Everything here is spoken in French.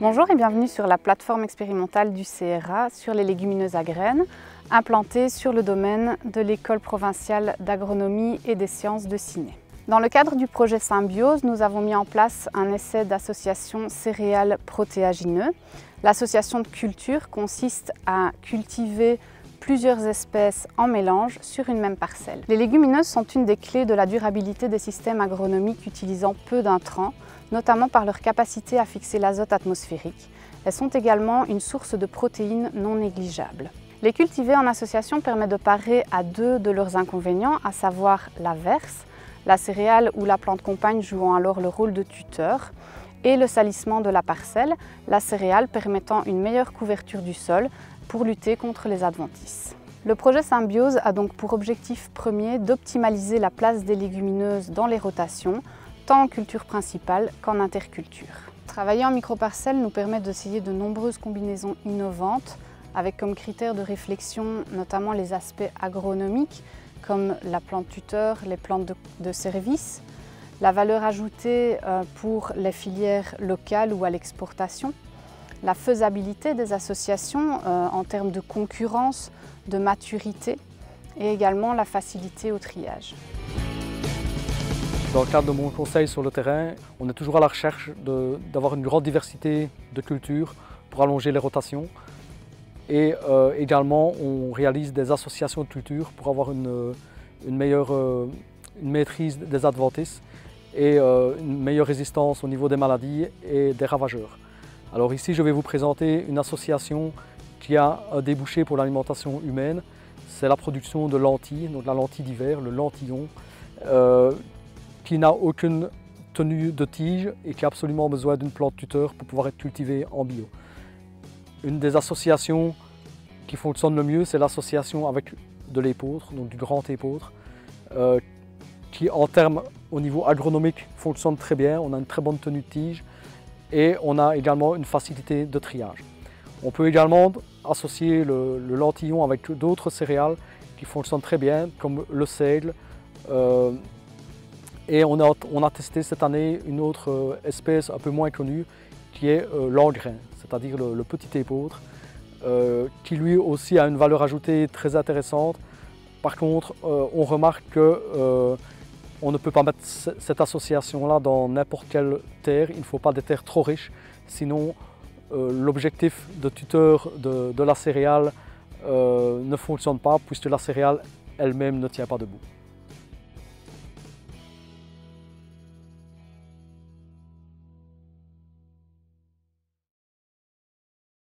Bonjour et bienvenue sur la plateforme expérimentale du CRA sur les légumineuses à graines, implantée sur le domaine de l'École provinciale d'agronomie et des sciences de Ciney. Dans le cadre du projet Symbiose, nous avons mis en place un essai d'association céréales protéagineux. L'association de culture consiste à cultiver plusieurs espèces en mélange sur une même parcelle. Les légumineuses sont une des clés de la durabilité des systèmes agronomiques utilisant peu d'intrants, notamment par leur capacité à fixer l'azote atmosphérique. Elles sont également une source de protéines non négligeable. Les cultiver en association permet de parer à deux de leurs inconvénients, à savoir l'averse, la céréale ou la plante compagne jouant alors le rôle de tuteur, et le salissement de la parcelle, la céréale permettant une meilleure couverture du sol pour lutter contre les adventices. Le projet Symbiose a donc pour objectif premier d'optimaliser la place des légumineuses dans les rotations, tant en culture principale qu'en interculture. Travailler en microparcelles nous permet d'essayer de nombreuses combinaisons innovantes, avec comme critères de réflexion notamment les aspects agronomiques, comme la plante tuteur, les plantes de service, la valeur ajoutée pour les filières locales ou à l'exportation, la faisabilité des associations en termes de concurrence, de maturité et également la facilité au triage. Dans le cadre de mon conseil sur le terrain, on est toujours à la recherche d'avoir une grande diversité de cultures pour allonger les rotations. Et également, on réalise des associations de cultures pour avoir une maîtrise des adventices et une meilleure résistance au niveau des maladies et des ravageurs. Alors ici, je vais vous présenter une association qui a un débouché pour l'alimentation humaine. C'est la production de lentilles, donc la lentille d'hiver, le lentillon, qui n'a aucune tenue de tige et qui a absolument besoin d'une plante tuteur pour pouvoir être cultivée en bio. Une des associations qui fonctionne le mieux, c'est l'association avec de l'épeautre, donc du grand épeautre, qui en termes au niveau agronomique fonctionne très bien. On a une très bonne tenue de tige et on a également une facilité de triage. On peut également associer le lentillon avec d'autres céréales qui fonctionnent très bien, comme le seigle. Et on a testé cette année une autre espèce un peu moins connue qui est l'engrain, c'est-à-dire le petit épeautre, qui lui aussi a une valeur ajoutée très intéressante. Par contre, on remarque qu'on ne peut pas mettre cette association-là dans n'importe quelle terre. Il ne faut pas des terres trop riches, sinon l'objectif de tuteur de la céréale ne fonctionne pas puisque la céréale elle-même ne tient pas debout.